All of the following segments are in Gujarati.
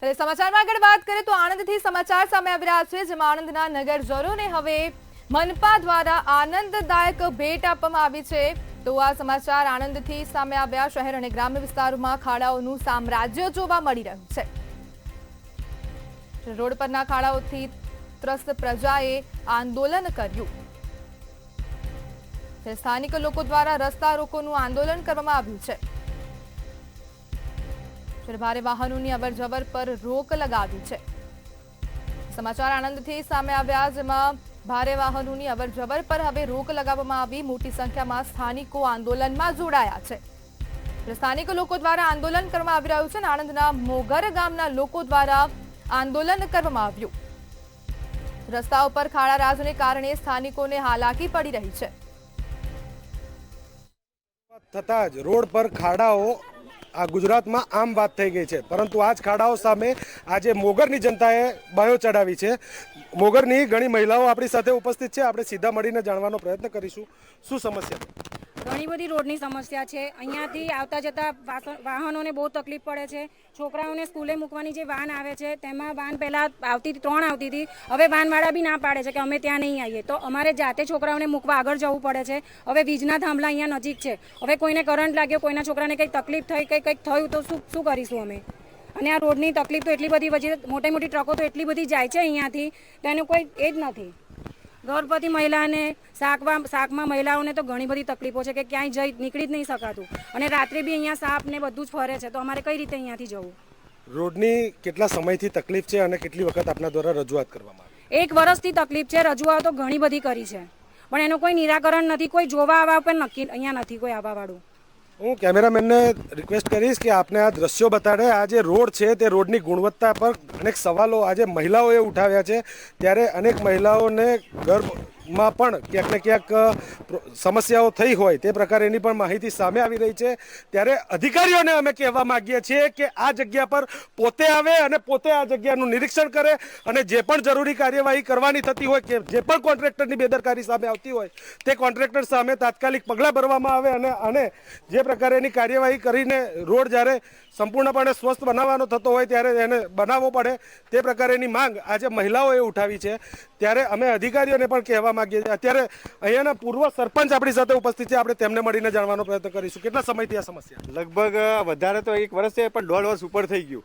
સમાચારમાં આગળ વાત કરીએ તો આણંદથી સમાચાર સામે આવી રહ્યા છે, જેમાં આણંદના નગરજનોને હવે મનપા દ્વારા આનંદદાયક ભેટ આપવામાં આવી છે। તો આ સમાચાર આણંદથી સામે આવ્યા। શહેર અને ગ્રામ્ય વિસ્તારોમાં ખાડાઓનું સામ્રાજ્ય જોવા મળી રહ્યું છે। રોડ પરના ખાડાઓથી ત્રસ્ત પ્રજાએ આંદોલન કર્યું। સ્થાનિક લોકો દ્વારા રસ્તા રોકોનું આંદોલન કરવામાં આવ્યું છે। ભારે વાહનોની અવરજવર પર રોક લગાવી છે। સમાચાર આણંદથી સામે આવ્યા, જેમાં ભારે વાહનોની અવરજવર પર હવે રોક લગાવવામાં આવી। મોટી સંખ્યામાં સ્થાનિકો આંદોલનમાં જોડાયા છે। સ્થાનિક લોકો દ્વારા આંદોલન કરવામાં આવી રહ્યું છે। આણંદના મોગર ગામના લોકો દ્વારા આંદોલન કરવામાં આવ્યું। રસ્તાઓ પર ખાડા રાજને કારણે સ્થાનિકોને હાલાકી પડી રહી છે। થતા જ રોડ પર ખાડાઓ આ ગુજરાતમાં આમ વાત થઈ ગઈ છે, પરંતુ આ જ ખાડાઓ સામે આજે મોગરની જનતાએ બાયો ચડાવી છે। મોગરની ઘણી મહિલાઓ આપણી સાથે ઉપસ્થિત છે। આપણે સીધા મળીને જાણવાનો પ્રયત્ન કરીશું શું સમસ્યા। ઘણી બધી રોડની સમસ્યા છે। અહીંયાથી આવતા જતા વાહનોને બહુ તકલીફ પડે છે। છોકરાઓને સ્કૂલે મૂકવાની જે વાન આવે છે તેમાં વાન પહેલાં આવતી હતી, 3 આવતી હતી, હવે વાનવાળા બી ના પાડે છે કે અમે ત્યાં નહીં આવીએ, તો અમારે જાતે છોકરાઓને મૂકવા આગળ જવું પડે છે। હવે વીજના થાંભલા અહીંયા નજીક છે, હવે કોઈને કરંટ લાગ્યો, કોઈના છોકરાને કંઈક તકલીફ થઈ, કંઈક થયું તો શું કરીશું અમે। અને આ રોડની તકલીફ તો એટલી બધી વચ્ચે મોટી મોટી ટ્રકો તો એટલી બધી જાય છે અહીંયાથી, તેનું કોઈ એ જ નથી। ગર્ભવતી મહિલાને શાકમાં મહિલાઓને તો ઘણી બધી તકલીફો છે કે ક્યાંય નીકળી જ નહીં શકાતું, અને રાત્રે બી અહીંયા સાપ ને બધું જ ફરે છે, તો અમારે કઈ રીતે અહીંયાથી જવું। રોડની કેટલા સમયથી તકલીફ છે અને કેટલી વખત આપના દ્વારા રજૂઆત કરવામાં આવી? 1 વર્ષથી તકલીફ છે। રજૂઆતો ઘણી બધી કરી છે, પણ એનું કોઈ નિરાકરણ નથી। કોઈ જોવા આવવા પણ અહીંયા નથી કોઈ આવવાવાળું। હું કેમેરામેનને રિક્વેસ્ટ કરીશ કે આપને આ દ્રશ્યો બતાડે। આ જે રોડ છે તે રોડની ગુણવત્તા પર અનેક સવાલો આજે મહિલાઓએ ઉઠાવ્યા છે, ત્યારે અનેક મહિલાઓને ગર્ભમાં પણ ક્યાંક ને ક્યાંક સમસ્યાઓ થઈ હોય તે પ્રકારેની પણ માહિતી સામે આવી રહી છે। ત્યારે અધિકારીઓને અમે કહેવા માંગીએ છીએ કે આ જગ્યા પર પોતે આવે અને પોતે આ જગ્યાનું નિરીક્ષણ કરે, અને જે પણ જરૂરી કાર્યવાહી કરવાની થતી હોય કે જે પણ કોન્ટ્રાક્ટરની બેદરકારી સામે આવતી હોય તે કોન્ટ્રાક્ટર સામે તાત્કાલિક પગલાં ભરવામાં આવે, અને જે પ્રકારેની કાર્યવાહી કરીને રોડ જ્યારે સંપૂર્ણપણે સ્વસ્થ બનાવવાનો થતો હોય ત્યારે એને બનાવવો પડે, તે પ્રકારેની માંગ આજે મહિલાઓએ ઉઠાવી છે। ત્યારે અમે અધિકારીઓને પણ કહેવા માંગીએ છીએ। અત્યારે અહીંયાના પૂર્વ સરપંચ આપણી સાથે ઉપસ્થિત છે, આપણે તેમને મળીને જાણવાનો પ્રયત્ન કરીશું કેટલા સમયથી આ સમસ્યા। લગભગ વધારે તો 1 વર્ષ છે, પણ 1.5 વર્ષ ઉપર થઈ ગયું।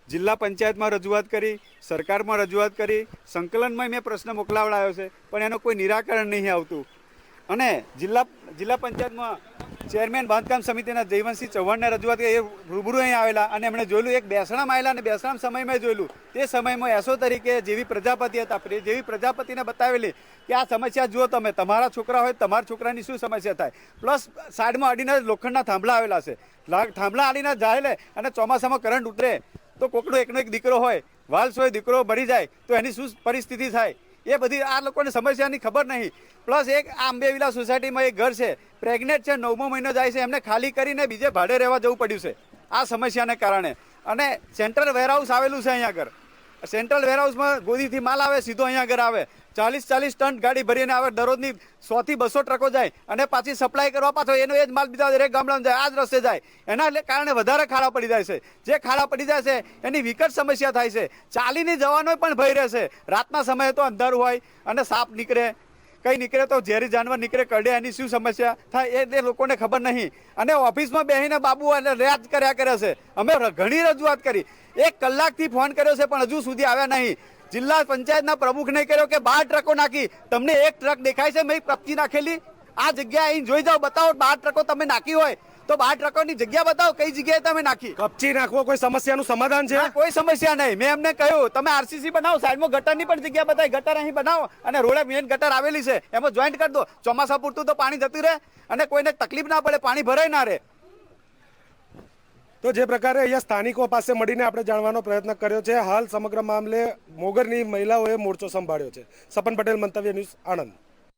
જિલ્લા પંચાયતમાં રજૂઆત કરી, સરકારમાં રજૂઆત કરી, સંકલનમાં મેં પ્રશ્ન મોકલાવડાયો છે, પણ એનો કોઈ નિરાકરણ નહીં આવતું। અને જિલ્લા પંચાયતમાં ચેરમેન બાંધકામ સમિતિના જયવંતસિંહ ચૌહાણને રજૂઆત કરી, એ રૂબરૂ અહીં આવેલા અને એમણે જોયેલું, એક બેસણામાં આવેલા અને બેસણામ સમયમાં જોયેલું। તે સમયમાં એસો તરીકે જેવી પ્રજાપતિ હતા, જેવી પ્રજાપતિને બતાવેલી કે આ સમસ્યા જુઓ તમે, તમારા છોકરા હોય તમારા છોકરાની શું સમસ્યા થાય। પ્લસ સાઈડમાં અડીને લોખંડના થાંભલા આવેલા છે, થાંભલા અડીને જાય અને ચોમાસામાં કરંટ ઉતરે તો કોકનો એકનો એક દીકરો હોય, વાલ્સ હોય, દીકરો મરી જાય તો એની શું પરિસ્થિતિ થાય, એ બધી આ લોકોને સમસ્યાની ખબર નહીં। પ્લસ એક આ અંબેવિલા સોસાયટીમાં એક ઘર છે, પ્રેગ્નેન્ટ છે, 9મો મહિનો જાય છે, એમને ખાલી કરીને બીજે ભાડે રહેવા જવું પડ્યું છે આ સમસ્યાને કારણે। અને સેન્ટ્રલ વેરહાઉસ આવેલું છે અહીંયા આગળ, સેન્ટ્રલ વેરહાઉસમાં ગોદીથી માલ આવે, સીધો અહીંયા આગળ આવે, 40 ટન ગાડી ભરીને આવે, દરરોજની 100 થી 200 ટ્રકો જાય, અને પાછી સપ્લાય કરવા પાછો એનો એ જ માલ બીજા દરેક ગામડામાં જાય, આ જ રસ્તે જાય। એના કારણે વધારે ખાડા પડી જાય છે। જે ખાડા પડી જાય છે એની વિકટ સમસ્યા થાય છે। ચાલીને જવાનો પણ ભય રહેશે। રાતના સમયે તો અંધારું હોય અને સાપ નીકળે, કંઈ નીકળે તો ઝેરી જાનવર નીકળે, કરડે, એની શું સમસ્યા થાય એ લોકોને ખબર નહીં। અને ઓફિસમાં બેસીને બાબુ રેત કર્યા કરે છે। અમે ઘણી રજૂઆત કરી, 1 કલાકથી ફોન કર્યો છે, પણ હજુ સુધી આવ્યા નહીં। જિલ્લા પંચાયતના પ્રમુખને કર્યો કે 12 ટ્રકો નાખી, તમને 1 ટ્રક દેખાય છે મેં કપચી નાખેલી? આ જગ્યા અહીં જોઈ જાઓ, બતાવો 12 ટ્રકો તમે નાખી હોય તો 12 ટ્રકોની જગ્યા બતાવો, કઈ જગ્યાએ તમે નાખી। કપચી નાખવો કોઈ સમસ્યાનું સમાધાન છે? કોઈ સમસ્યા નહીં। મેં એમને કહ્યું તમે આરસીસી બનાવો, સાઈડમાં ગટરની પણ જગ્યા બતાવી, ગટર અહીં બનાવો, અને રોડે મેન ગટર આવેલી છે એમાં જોઈન્ટ કરી દો, ચોમાસા પૂરતું તો પાણી જતું રહે અને કોઈને તકલીફ ના પડે, પાણી ભરાય ના રહે। તો જે પ્રકારે અહીંયા સ્થાનિકો પાસે મળીને આપણે જાણવાનો પ્રયત્ન કર્યો છે, હાલ સમગ્ર મામલે મોગરની મહિલાઓએ મોરચો સંભાળ્યો છે। સપન પટેલ, મંતવ્ય ન્યૂઝ, આણંદ।